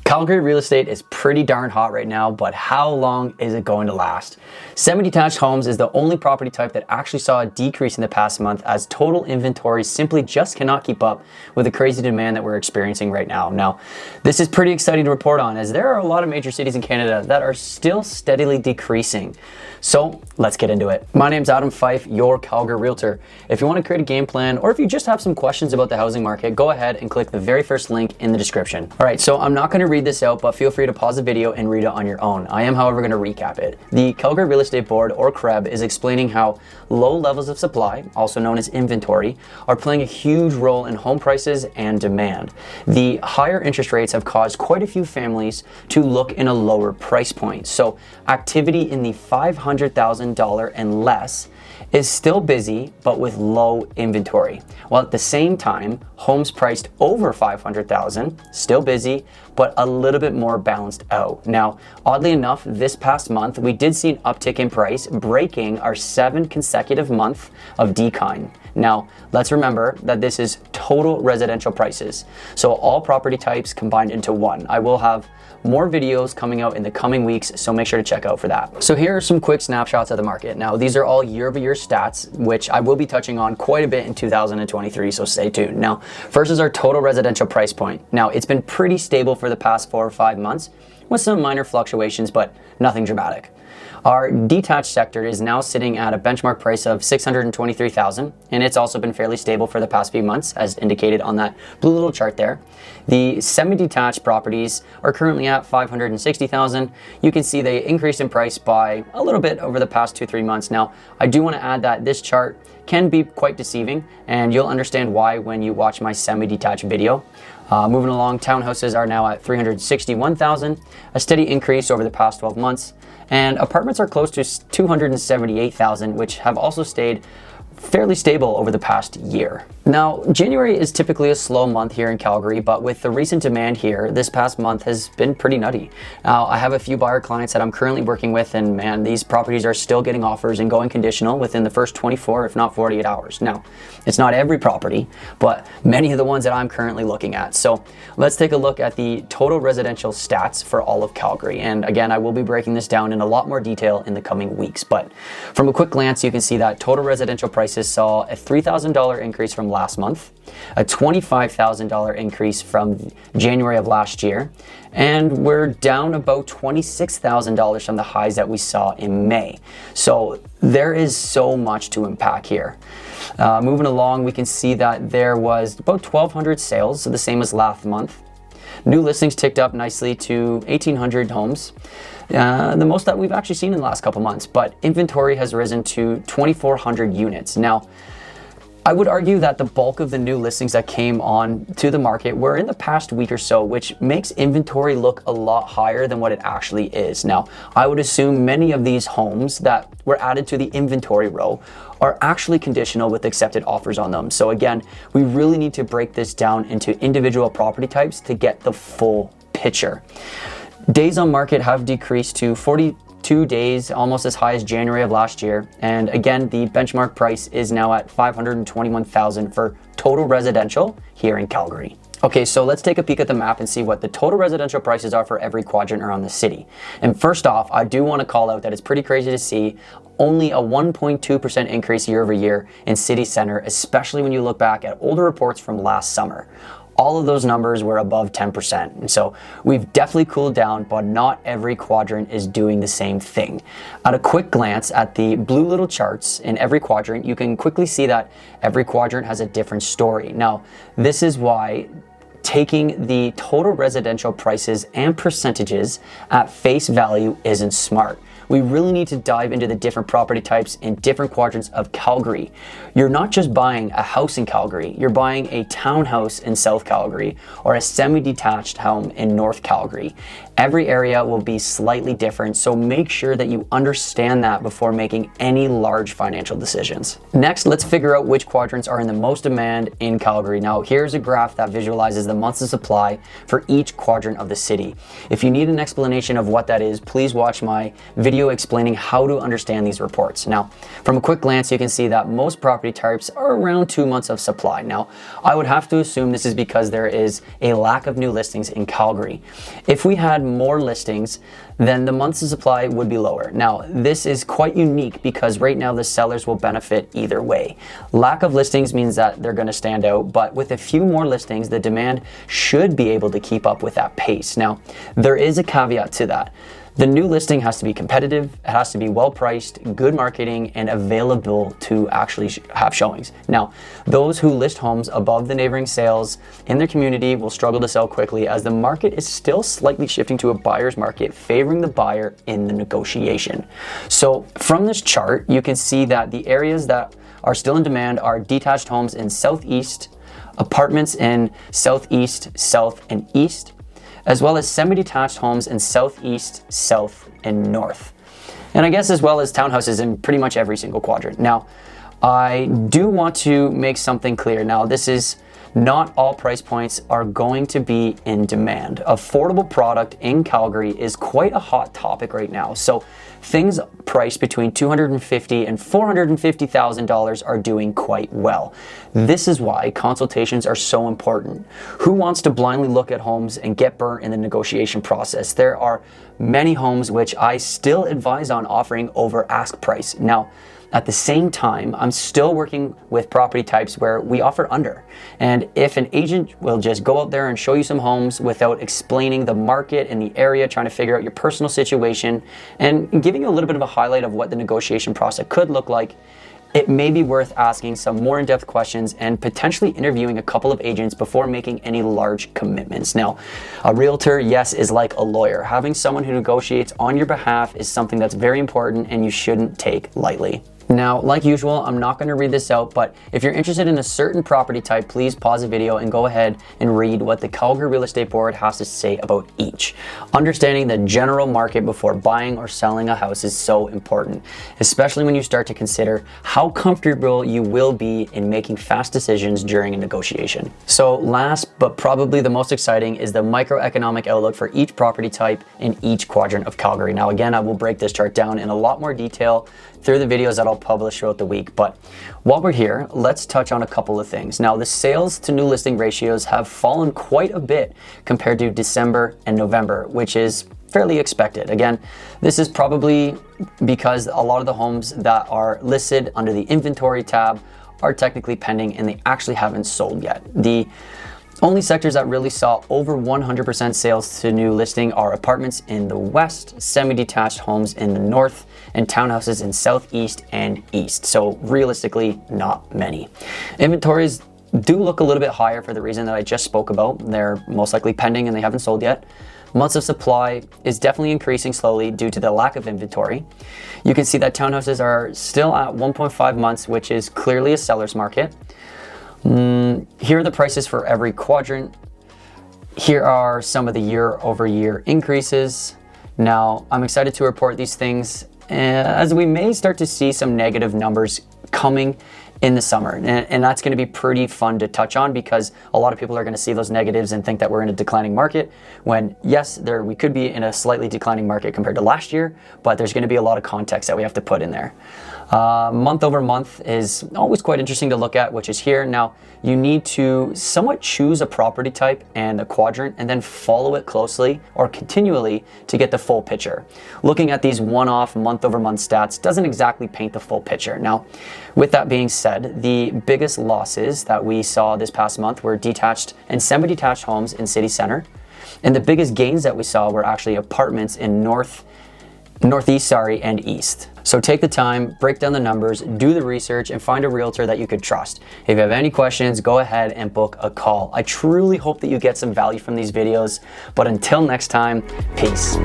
Calgary real estate is pretty darn hot right now, but how long is it going to last? Semi-detached homes is the only property type that actually saw a decrease in the past month, as total inventory simply just cannot keep up with the crazy demand that we're experiencing right now. Now, this is pretty exciting to report on, as there are a lot of major cities in Canada that are still steadily decreasing. So let's get into it. My name's Adam Fyfe, your Calgary Realtor. If you want to create a game plan, or if you just have some questions about the housing market, go ahead and click the very first link in the description. All right, so I'm not going to read this out, but feel free to pause the video and read it on your own. I am, however, going to recap it. The Calgary Real Estate Board, or CREB, is explaining how low levels of supply, also known as inventory, are playing a huge role in home prices and demand. The higher interest rates have caused quite a few families to look in a lower price point. So activity in the $500,000 and less is still busy, but with low inventory. While at the same time, homes priced over $500,000, still busy, but a little bit more balanced out. Now, oddly enough, this past month, we did see an uptick in price, breaking our 7 consecutive month of decline. Now, let's remember that this is total residential prices, so all property types combined into one. I will have more videos coming out in the coming weeks, so make sure to check out for that. So here are some quick snapshots of the market. Now, these are all year-over-year stats, which I will be touching on quite a bit in 2023, so stay tuned. Now, first is our total residential price point. Now, it's been pretty stable for the past 4 or 5 months, with some minor fluctuations, but nothing dramatic. Our detached sector is now sitting at a benchmark price of $623,000, and it's also been fairly stable for the past few months, as indicated on that blue little chart there. The semi-detached properties are currently at $560,000. You can see they increased in price by a little bit over the past 2-3 months. Now, I do want to add that this chart can be quite deceiving, and you'll understand why when you watch my semi-detached video. Moving along, townhouses are now at $361,000, a steady increase over the past 12 months. And apartments are close to $278,000, which have also stayed fairly stable over the past year. Now, January is typically a slow month here in Calgary, but with the recent demand here, this past month has been pretty nutty. Now, I have a few buyer clients that I'm currently working with, and man, these properties are still getting offers and going conditional within the first 24, if not 48 hours. Now, it's not every property, but many of the ones that I'm currently looking at. So let's take a look at the total residential stats for all of Calgary. And again, I will be breaking this down in a lot more detail in the coming weeks, but from a quick glance, you can see that total residential prices saw a $3,000 increase from last month, a $25,000 increase from January of last year, and we're down about $26,000 from the highs that we saw in May. So there is so much to unpack here. Moving along, we can see that there was about 1,200 sales, so the same as last month. New listings ticked up nicely to 1,800 homes, the most that we've actually seen in the last couple months, but inventory has risen to 2,400 units. Now, I would argue that the bulk of the new listings that came on to the market were in the past week or so, which makes inventory look a lot higher than what it actually is. Now, I would assume many of these homes that were added to the inventory row are actually conditional with accepted offers on them. So again, we really need to break this down into individual property types to get the full picture. Days on market have decreased to 42 days, almost as high as January of last year. And again, the benchmark price is now at $521,000 for total residential here in Calgary. Okay, so let's take a peek at the map and see what the total residential prices are for every quadrant around the city. And first off, I do want to call out that it's pretty crazy to see only a 1.2% increase year over year in city center, especially when you look back at older reports from last summer. All of those numbers were above 10%. And so we've definitely cooled down, but not every quadrant is doing the same thing. At a quick glance at the blue little charts in every quadrant, you can quickly see that every quadrant has a different story. Now, this is why taking the total residential prices and percentages at face value isn't smart. We really need to dive into the different property types in different quadrants of Calgary. You're not just buying a house in Calgary, you're buying a townhouse in South Calgary or a semi-detached home in North Calgary. Every area will be slightly different, so make sure that you understand that before making any large financial decisions. Next, let's figure out which quadrants are in the most demand in Calgary. Now, here's a graph that visualizes the months of supply for each quadrant of the city. If you need an explanation of what that is, please watch my video video explaining how to understand these reports. Now, from a quick glance, you can see that most property types are around 2 months of supply. Now, I would have to assume this is because there is a lack of new listings in Calgary. If we had more listings, then the months of supply would be lower. Now, this is quite unique because right now the sellers will benefit either way. Lack of listings means that they're going to stand out, but with a few more listings, the demand should be able to keep up with that pace. Now, there is a caveat to that. The new listing has to be competitive, it has to be well priced, good marketing, and available to actually have showings. Now, those who list homes above the neighboring sales in their community will struggle to sell quickly as the market is still slightly shifting to a buyer's market, favoring the buyer in the negotiation. So from this chart, you can see that the areas that are still in demand are detached homes in southeast, apartments in southeast, south, and east, as well as semi-detached homes in southeast, south, and north. And I guess as well as townhouses in pretty much every single quadrant. Now, I do want to make something clear. Now, this is not all price points are going to be in demand. Affordable product in Calgary is quite a hot topic right now. So things priced between $250,000 and $450,000 are doing quite well. This is why consultations are so important. Who wants to blindly look at homes and get burnt in the negotiation process? There are many homes which I still advise on offering over ask price. Now, at the same time, I'm still working with property types where we offer under. And if an agent will just go out there and show you some homes without explaining the market and the area, trying to figure out your personal situation, and giving you a little bit of a highlight of what the negotiation process could look like, it may be worth asking some more in-depth questions and potentially interviewing a couple of agents before making any large commitments. Now, a realtor, yes, is like a lawyer. Having someone who negotiates on your behalf is something that's very important and you shouldn't take lightly. Now, like usual, I'm not going to read this out, but if you're interested in a certain property type, please pause the video and go ahead and read what the Calgary Real Estate Board has to say about each. Understanding the general market before buying or selling a house is so important, especially when you start to consider how comfortable you will be in making fast decisions during a negotiation. So last, but probably the most exciting, is the microeconomic outlook for each property type in each quadrant of Calgary. Now, again, I will break this chart down in a lot more detail through the videos that I'll publish throughout the week. But while we're here, let's touch on a couple of things. Now, the sales to new listing ratios have fallen quite a bit compared to December and November, which is fairly expected. Again, this is probably because a lot of the homes that are listed under the inventory tab are technically pending and they actually haven't sold yet. The only sectors that really saw over 100% sales to new listing are apartments in the west, semi-detached homes in the north, and townhouses in southeast and east. So realistically, not many. Inventories do look a little bit higher for the reason that I just spoke about. They're most likely pending and they haven't sold yet. Months of supply is definitely increasing slowly due to the lack of inventory. You can see that townhouses are still at 1.5 months, which is clearly a seller's market. Here are the prices for every quadrant. Here are some of the year-over-year increases. Now, I'm excited to report these things as we may start to see some negative numbers coming in the summer. And that's going to be pretty fun to touch on because a lot of people are going to see those negatives and think that we're in a declining market when, yes, we could be in a slightly declining market compared to last year, but there's going to be a lot of context that we have to put in there. Month over month is always quite interesting to look at, which is here. Now, you need to somewhat choose a property type and a quadrant and then follow it closely or continually to get the full picture. Looking at these one-off month over month stats doesn't exactly paint the full picture. Now, with that being said, the biggest losses that we saw this past month were detached and semi-detached homes in city center. And the biggest gains that we saw were actually apartments in northeast, and east. So take the time, break down the numbers, do the research, and find a realtor that you could trust. If you have any questions, go ahead and book a call. I truly hope that you get some value from these videos, but until next time, peace.